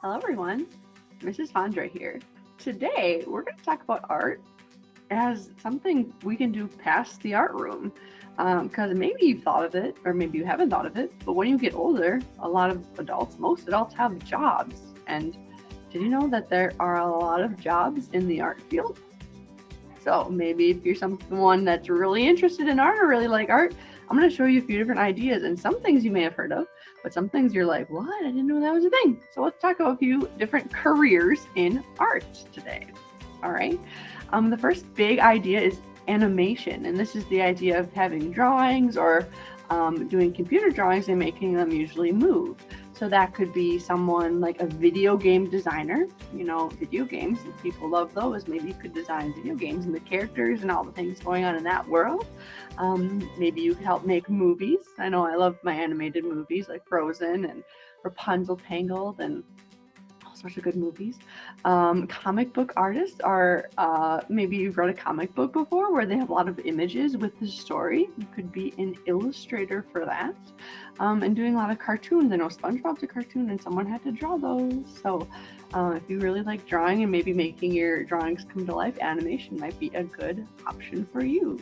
Hello, everyone. Mrs. Fondra here. Today, we're going to talk about art as something we can do past the art room. Because maybe you've thought of it, or maybe you haven't thought of it, but when you get older, a lot of adults, most adults have jobs. And did you know that there are a lot of jobs in the art field? So maybe if you're someone that's really interested in art or really like art, I'm going to show you a few different ideas and some things you may have heard of, but some things you're like, what? I didn't know that was a thing. So let's talk about a few different careers in art today. All right. The first big idea is animation, and this is the idea of having drawings or doing computer drawings and making them usually move. So that could be someone like a video game designer. You know, video games, people love those. Maybe you could design video games and the characters and all the things going on in that world. Maybe you could help make movies. I know I love my animated movies like Frozen and Rapunzel Tangled and all sorts of good movies. Comic book artists are maybe you've read a comic book before where they have a lot of images with the story. You could be an illustrator for that. And doing a lot of cartoons. I know SpongeBob's a cartoon and someone had to draw those. So if you really like drawing and maybe making your drawings come to life, animation might be a good option for you.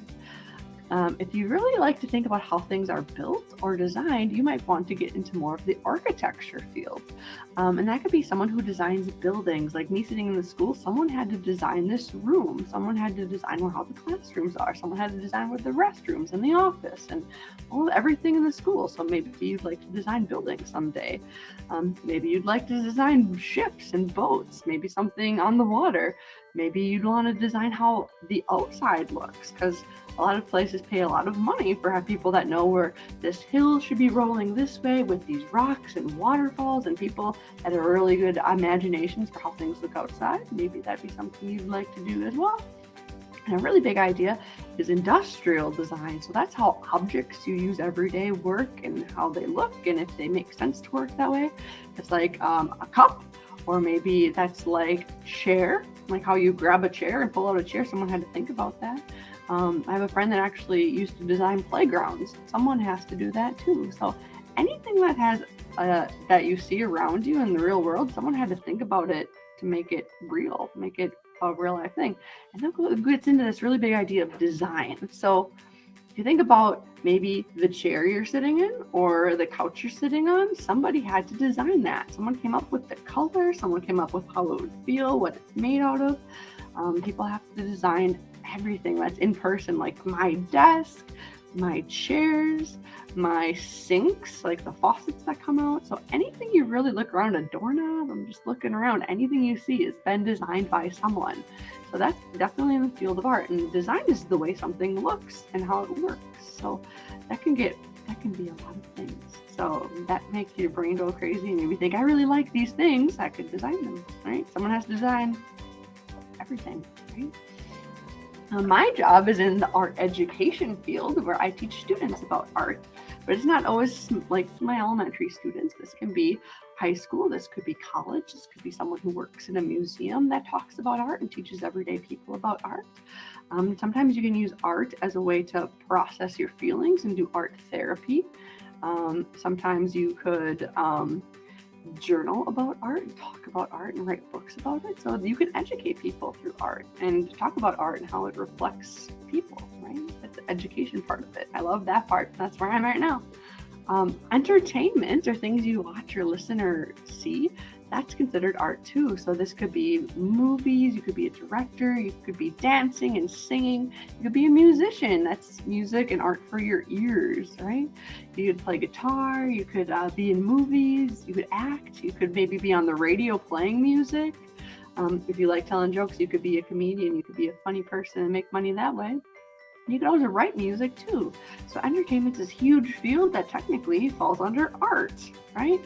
If you really like to think about how things are built or designed, you might want to get into more of the architecture field. And that could be someone who designs buildings. Like me sitting in the school, someone had to design this room. Someone had to design how the classrooms are. Someone had to design where the restrooms and the office and everything in the school. So maybe you'd like to design buildings someday. Maybe you'd like to design ships and boats, maybe something on the water. Maybe you'd want to design how the outside looks, because a lot of places pay a lot of money for people that know where this hill should be rolling this way with these rocks and waterfalls, and people that have really good imaginations for how things look outside. Maybe that'd be something you'd like to do as well. And a really big idea is industrial design. So that's how objects you use every day work and how they look and if they make sense to work that way. It's like a cup, or maybe that's like chair, like how you grab a chair and pull out a chair. Someone had to think about that. I have a friend that actually used to design playgrounds. Someone has to do that too. So anything that has that you see around you in the real world, someone had to think about it to make it real, make it a real life thing. And that gets into this really big idea of design. So if you think about maybe the chair you're sitting in or the couch you're sitting on, somebody had to design that. Someone came up with the color, someone came up with how it would feel, what it's made out of. People have to design everything that's in person, like my desk, my chairs, my sinks, like the faucets that come out. So anything you really look around, a doorknob, I'm just looking around, anything you see has been designed by someone. So that's definitely in the field of art. And design is the way something looks and how it works. So that can be a lot of things. So that makes your brain go crazy and maybe think, I really like these things, I could design them, right? Someone has to design everything, right? My job is in the art education field where I teach students about art, but it's not always like my elementary students. This can be high school, this could be college, this could be someone who works in a museum that talks about art and teaches everyday people about art. Sometimes you can use art as a way to process your feelings and do art therapy. Sometimes you could journal about art and talk about art and write books about it, so you can educate people through art and talk about art and how it reflects people, right? That's the education part of it. I love that part. That's where I'm right now. Entertainment, or things you watch or listen or see, that's considered art too. So this could be movies, you could be a director, you could be dancing and singing, you could be a musician. That's music and art for your ears, right? You could play guitar, you could be in movies, you could act, you could maybe be on the radio playing music. If you like telling jokes, you could be a comedian, you could be a funny person and make money that way. You can also write music too. So entertainment's this huge field that technically falls under art, right?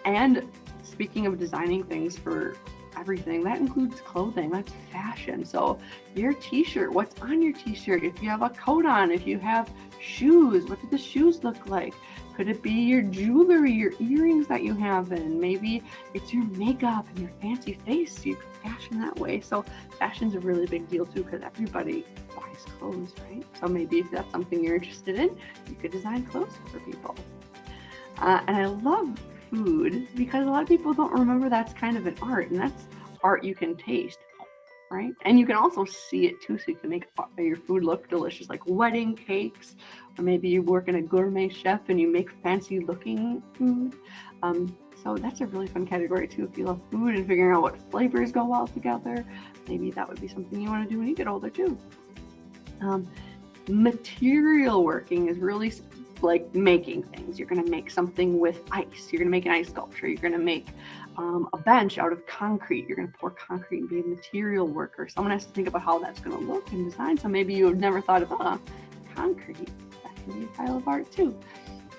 And speaking of designing things for everything, that includes clothing, that's fashion. So your t-shirt, what's on your t-shirt? If you have a coat on, if you have shoes, what do the shoes look like? Could it be your jewelry, your earrings that you have in? Maybe it's your makeup and your fancy face. You can fashion that way. So fashion's a really big deal too, because everybody buys clothes, right? So maybe if that's something you're interested in, you could design clothes for people. And I love food, because a lot of people don't remember that's kind of an art, and that's art you can taste, right? And you can also see it too, so you can make your food look delicious, like wedding cakes, or maybe you work in a gourmet chef and you make fancy looking food. So that's a really fun category too. If you love food and figuring out what flavors go well together, maybe that would be something you want to do when you get older too. Material working is really like making things. You're going to make something with ice. You're going to make an ice sculpture. You're going to make a bench out of concrete. You're going to pour concrete and be a material worker. Someone has to think about how that's going to look and design. So maybe you've never thought of concrete. That can be a pile of art too.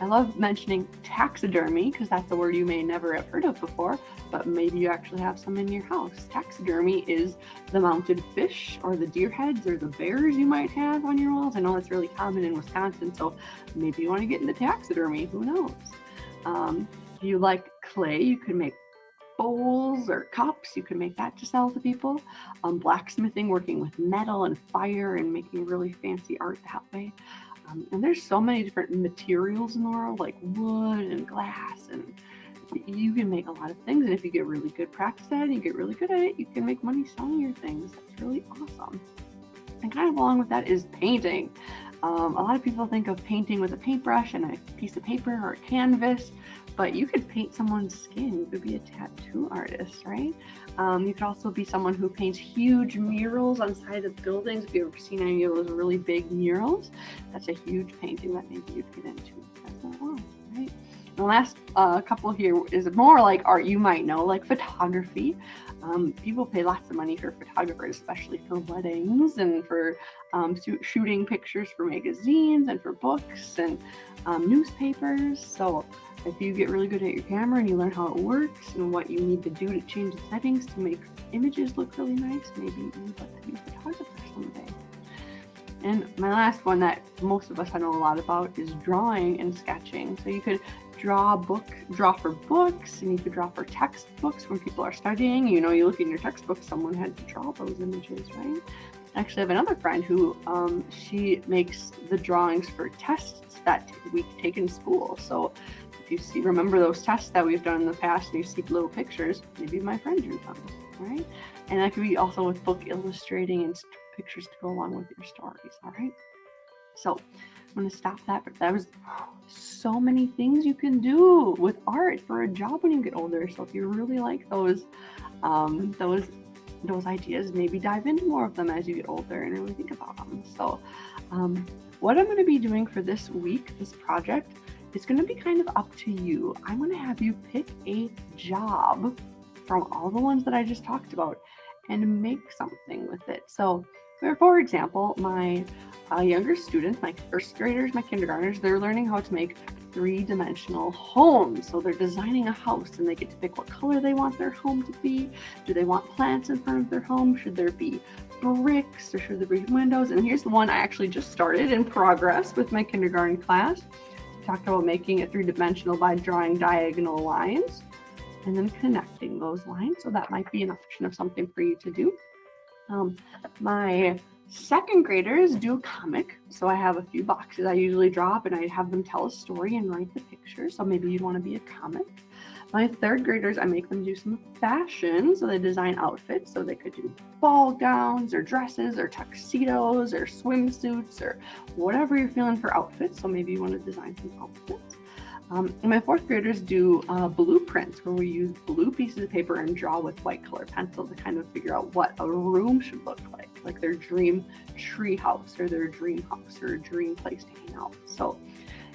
I love mentioning taxidermy because that's a word you may never have heard of before, but maybe you actually have some in your house. Taxidermy is the mounted fish or the deer heads or the bears you might have on your walls. I know that's really common in Wisconsin, so maybe you want to get into taxidermy. Who knows? If you like clay, you can make bowls or cups. You can make that to sell to people. Blacksmithing, working with metal and fire and making really fancy art that way. And there's so many different materials in the world, like wood and glass, and you can make a lot of things. And if you get really good practice at it, you get really good at it, you can make money selling your things. That's really awesome. And kind of along with that is painting. A lot of people think of painting with a paintbrush and a piece of paper or a canvas, but you could paint someone's skin. You could be a tattoo artist, right? You could also be someone who paints huge murals on side of buildings. If you've ever seen any of those really big murals, that's a huge painting that maybe you'd get into as well, right? And the last couple here is more like art you might know, like photography. People pay lots of money for photographers, especially for weddings and for shooting pictures for magazines and for books and newspapers. So if you get really good at your camera and you learn how it works and what you need to do to change the settings to make images look really nice, maybe you'd like to be a photographer someday. And my last one that most of us I know a lot about is drawing and sketching. So you could draw for books, and you could draw for textbooks when people are studying. You know, you look in your textbook, someone had to draw those images, right? Actually, I have another friend who she makes the drawings for tests that we take in school. So if you remember those tests that we've done in the past and you see little pictures, maybe my friend drew them, right? And that could be also with book illustrating and pictures to go along with your stories, all right? So I'm going to stop that, but that was so many things you can do with art for a job when you get older. So if you really like those ideas, maybe dive into more of them as you get older and really think about them. So what I'm going to be doing for this week, this project, is going to be kind of up to you. I'm going to have you pick a job from all the ones that I just talked about and make something with it. So for example, my younger students, my first graders, my kindergartners, they're learning how to make three-dimensional homes. So they're designing a house and they get to pick what color they want their home to be. Do they want plants in front of their home? Should there be bricks or should there be windows? And here's the one I actually just started in progress with my kindergarten class. I talked about making it three-dimensional by drawing diagonal lines and then connecting those lines. So that might be an option of something for you to do. My second graders do a comic. So I have a few boxes I usually draw up and I have them tell a story and write the picture. So maybe you'd want to be a comic. My third graders, I make them do some fashion. So they design outfits. So they could do ball gowns or dresses or tuxedos or swimsuits or whatever you're feeling for outfits. So maybe you want to design some outfits. And my fourth graders do blueprints where we use blue pieces of paper and draw with white colored pencil to kind of figure out what a room should look like their dream tree house or their dream house or a dream place to hang out. So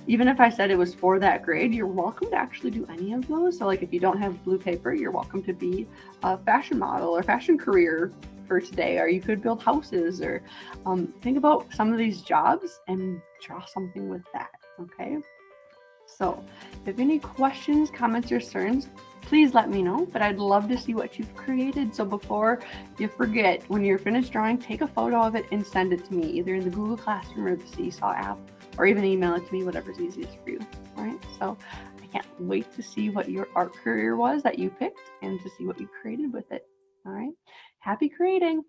even if I said it was for that grade, you're welcome to actually do any of those. So like if you don't have blue paper, you're welcome to be a fashion model or fashion career for today, or you could build houses or think about some of these jobs and draw something with that, okay? So if you have any questions, comments, or concerns, please let me know, but I'd love to see what you've created. So before you forget, when you're finished drawing, take a photo of it and send it to me, either in the Google Classroom or the Seesaw app, or even email it to me, whatever's easiest for you, all right? So I can't wait to see what your art career was that you picked and to see what you created with it, all right? Happy creating!